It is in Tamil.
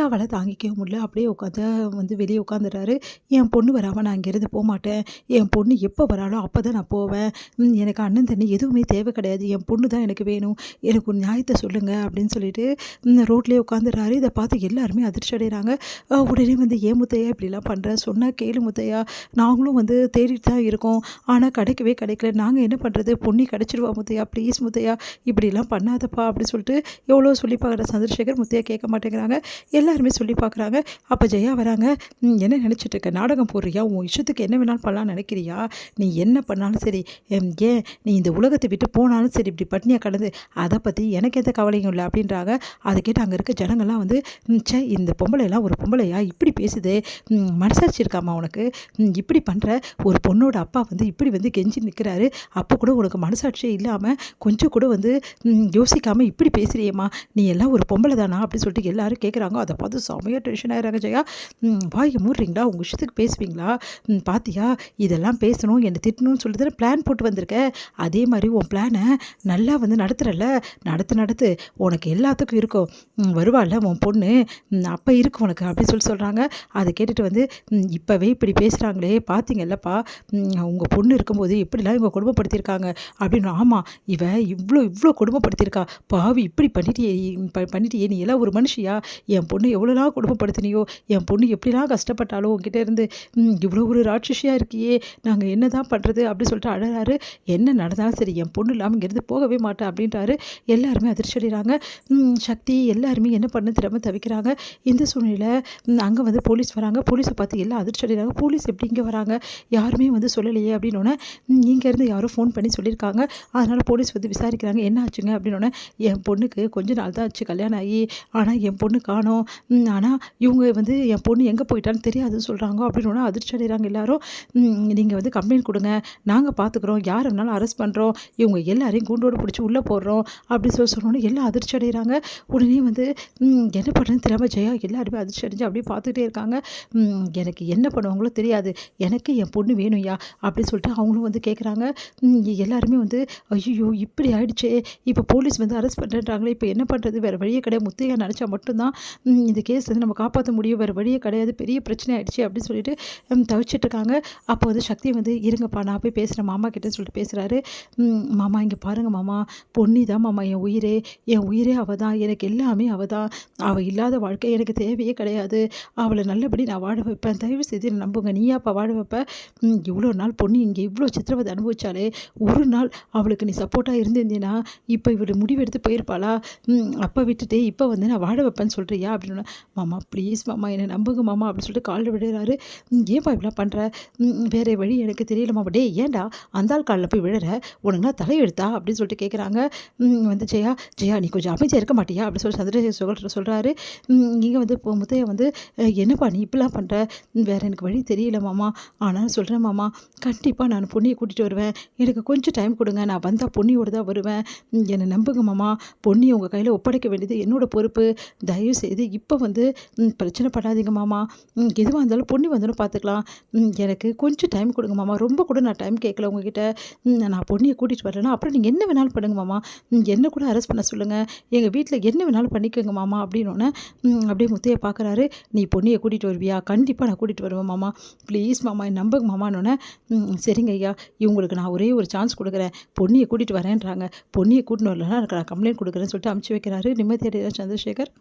அவள தாங்கிக்கவே முடியல. அப்படியே வெளிய உட்காந்துட்டாரு. என் பொண்ணு வராம நான் இங்கேருந்து போமாட்டேன். என் பொண்ணு எப்போ வராளோ அப்பதான் நான் போவேன். எனக்கு அண்ணன், தண்ணி எதுவுமே தேவை கிடையாது. என் பொண்ணு தான் எனக்கு வேணும். எனக்கு ஒரு நியாயத்த சொல்லுங்க அப்படின்னு சொல்லிட்டு ரோட்லயே உட்காந்துடுறாரு. இத பார்த்து எல்லாருமே அதிர்ச்சி அடையறாங்க. உடனே "ஏன் முத்தையா இப்படிலாம் பண்ற? சொன்னா கேளு முத்தையா. நாங்களும் தேடிட்டு தான் இருக்கோம். ஆனா கிடைக்கல. நாங்க என்ன பண்றது? பொண்ணு கிடைச்சிடுவா முத்தையா. ப்ளீஸ் முத்தையா. இப்படிலாம் பண்ணாதப்பா" அப்படி சொல்லிட்டு எவ்வளோ சொல்லி பார்க்குற சந்திரசேகர், முத்தையா கேட்க மாட்டேங்கிறாங்க. எல்லாருமே சொல்லி பார்க்குறாங்க. அப்போ ஜெயா வராங்க. என்ன நினச்சிட்டு இருக்க? நாடகம் போடுறியா? உன் இஷ்டத்துக்கு என்ன வேணாலும் பண்ணலாம்னு நினைக்கிறியா? நீ என்ன பண்ணாலும் சரி, ஏன் நீ இந்த உலகத்தை விட்டு போனாலும் சரி, இப்படி பட்னியாக கடந்து அதை பற்றி எனக்கு எந்த கவலையும் இல்லை அப்படின்றாங்க. அதை கேட்டு அங்கே இருக்க ஜனங்கள்லாம் ச்சே, இந்த பொம்பளைலாம் ஒரு பொம்பளையா இப்படி பேசுது? மனசாட்சி இருக்காமா உனக்கு? இப்படி பண்ணுற ஒரு பொண்ணோட அப்பா இப்படி கெஞ்சி நிற்கிறாரு. அப்போ கூட உனக்கு மனசாட்சியே இல்லாமல் கொஞ்சம் கூட யோசிக்காமல் இப்படி பேசுறியேம்மா, நீ எல்லாம் ஒரு பொம்பளை தானா அப்படின்னு சொல்லிட்டு எல்லாரும் கேட்குறாங்க. அதை பார்த்து செமையாக டென்ஷன் ஆகிறாங்க. ஜெயா, வாயை மூடுறீங்களா? உங்கள் இஷ்டத்துக்கு பேசுவீங்களா? பாத்தியா, இதெல்லாம் பேசணும், என்னை திட்டணும்னு சொல்லிட்டு தானே பிளான் போட்டு வந்திருக்க. அதே மாதிரி உன் பிளானை நல்லா நடத்துறல்ல. நடத்து உனக்கு எல்லாத்துக்கும் இருக்கும். வருவாள்ல உன் பொண்ணு, அப்போ இருக்கு உனக்கு அப்படின்னு சொல்கிறாங்க. அதை கேட்டுட்டு இப்போவே இப்படி பேசுகிறாங்களே பார்த்தீங்கல்லப்பா, உங்கள் பொண்ணு இருக்கும்போது எப்படிலாம் இவங்க கொடுமைப்படுத்தியிருக்காங்க அப்படின்னு. ஆமாம், இவ்வளோ கொடுமைப்படுத்தியிருக்கா பாவி. இப்படி பண்ணிட்டியே நீ எல்லாம் ஒரு மனுஷியா? என் பொண்ணு எவ்வளோலாம் கொடுமைப்படுத்தினியோ, என் பொண்ணு எப்படிலாம் கஷ்டப்பட்டாலோ உங்ககிட்ட இருந்து, இவ்வளோ ஒரு ராட்சசியாக இருக்கியே, நாங்கள் என்ன தான் பண்ணுறது அப்படி சொல்லிட்டு அழறாரு. என்ன நடந்தாலும் சரி, என் பொண்ணு இல்லாமல் இங்கேருந்து போகவே மாட்டேன் அப்படின்றாரு. எல்லாருமே அதிர்ச்சி அடைகிறாங்க. சக்தி எல்லாருமே என்ன பண்ண தெரியாம தவிக்கிறாங்க. இந்த சூழ்நிலையில் அங்கே போலீஸ் வராங்க. போலீஸை பார்த்து எல்லாம் அதிர்ச்சி அடைகிறாங்க. போலீஸ் எப்படி இங்கே வராங்க? யாருமே சொல்லலையே அப்படின்னோடனே, இங்கேருந்து யாரோ ஃபோன் பண்ணி சொல்லியிருக்காங்க. அதனால் போலீஸ் விசாரிக்கிறாங்க. என்ன ஆச்சுங்க அப்படின்னோடனே, என் பொண்ணுக்கு கொஞ்ச நாள் தான் ஆச்சு கல்யாணம் ஆகி, ஆனால் என் பொண்ணு காணோம். ஆனால் இவங்க என் பொண்ணு எங்கே போயிட்டான்னு தெரியாதுன்னு சொல்கிறாங்க அப்படின்னோடனே அதிர்ச்சி அடைகிறாங்க எல்லாரும். நீங்கள் கம்ப்ளைண்ட் கொடுங்க, நாங்கள் பார்த்துக்குறோம், யார் வேணாலும் அரெஸ்ட் பண்ணுறோம், இவங்க எல்லாரையும் கூண்டோடு பிடிச்சி உள்ளே போடுறோம் அப்படின்னு சொன்னோன்னே எல்லாம் அதிர்ச்சி அடைகிறாங்க. உடனே என்ன பண்ணுறதுன்னு தெரியாமல் ஜெயா எல்லாருமே அதிர்ச்சி அடைஞ்சு அப்படியே பார்த்துக்கிட்டே இருக்காங்க. எனக்கு என்ன பண்ணுவாங்களோ தெரியாது, எனக்கு என் பொண்ணு வேணும்யா அப்படின்னு சொல்லிட்டு அவங்களும் கேட்குறாங்க. எல்லாருமே ஐயோ இப்படி ஆயிடுச்சே, இப்போ போலீஸ் அரெஸ்ட் பண்ணுறாங்களே, இப்போ என்ன பண்ணுறது? வேறு வழியே கிடையாது. முத்தையா நினச்சா மட்டும்தான் இந்த கேஸ் நம்ம காப்பாற்ற முடியும், வேறு வழியே கிடையாது, பெரிய பிரச்சனை ஆயிடுச்சு அப்படின்னு சொல்லிட்டு தவிச்சிட்டு இருக்காங்க. அப்போ சக்தி இருங்கப்பா, நான் போய் பேசுகிறேன் மாமா கிட்டேன்னு சொல்லிட்டு பேசுகிறாரு. மாமா இங்கே பாருங்கள் மாமா, பொன்னி தான் மாமா என் உயிரே அவள் தான், எனக்கு எல்லாமே அவள் தான். அவள் இல்லாத வாழ்க்கை எனக்கு தேவையே கிடையாது. அவளை நல்லபடி நான் வாழ வைப்பேன், தயவு செய்து என்னை நம்புங்க, நீயாப்பா வாழ வைப்பேன். இவ்வளோ நாள் பொன்னி இங்கே இவ்வளோ சித்திரவதை அனுபவிச்சாலே, ஒரு நாள் அவளுக்கு நீ சப்போர்ட்டாக இருந்திருந்தீன்னா இப்போ இவள் முடிவெடுத்து போயிருப்பாளா? அப்போ விட்டுட்டு இப்போ நான் வாழ வைப்பேன்னு சொல்கிறியா அப்படின்னா, மாமா ப்ளீஸ் மாமா என்னை நம்புங்க மாமா அப்படின்னு சொல்லிட்டு காலில் விடுறாரு. ஏன்பா இப்படிலாம் பண்ணுற? வேறு வழி எனக்கு தெரியல மாமா. டே ஏன்டா அந்த ஆள் காலில் போய் விழுற? உனக்குலாம் தலையெழுத்தா அப்படின்னு சொல்லிட்டு கேட்குறாங்க. ஜெயா நீ கொஞ்சம் அமைதியாக இருக்க மாட்டியா அப்படின்னு சொல்லி சந்திரசேகர் சொல்கிறாரு. இங்கே முத்தையா என்னப்பா நீ இப்படிலாம் பண்ணுற? வேறு எனக்கு வழி தெரியல மாமா, ஆனால் சொல்கிறேன் மாமா, கண்டிப்பாக நான் பொண்ணியை கூட்டிகிட்டு வருவேன், எனக்கு கொஞ்சம் டைம் கொடுங்க, நான் வந்தால் பொண்ணியோடு தான் வருவேன், என்னை நம்புங்க மாமா, பொண்ணியை உங்கள் கையில் ஒப்படைக்க வேண்டியது என்னோட பொறுப்பு, தயவு செய்து இப்போ பிரச்சனை பண்ணாதீங்க மாமா, எதுவாக இருந்தாலும் பொண்ணு வந்தாலும் பார்த்துக்கலாம், எனக்கு கொஞ்சம் டைம் கொடுங்க மாமா, ரொம்ப கூட நான் டைம் கேட்கல உங்ககிட்ட, நான் பொண்ணியை கூட்டிகிட்டு வரேன்னா அப்புறம் நீங்கள் என்ன வேணாலும் பண்ணுங்க மாமா, என்ன கூட அரெஸ்ட் பண்ண சொல்லுங்கள், எங்கள் வீட்டில் என்ன வேணாலும் பண்ணிக்கோங்க மாமா அப்படின்னோடனே அப்படியே முத்தையை பார்க்குறாரு. நீ பொண்ணியை கூட்டிகிட்டு வருவியா? கண்டிப்பாக நான் கூட்டிகிட்டு வருவேன் மாமா, ப்ளீஸ் மாமா நம்புங்க மாமான்னொன்னே, சரிங்க ஐயா, இவங்களுக்கு நான் ஒரே ஒரு சான்ஸ் கொடுக்குறேன், பொண்ணியை கூட்டிகிட்டு வரேன்றாங்க, பொண்ணியை கூட்டின்னு வரலன்னா எனக்கு நான் கம்ப்ளைண்ட் கொடுக்குறேன்னு சொல்லிட்டு அமுச்சு வைக்கிறாரு. நிம்மதியடைய சந்திரசேகர்.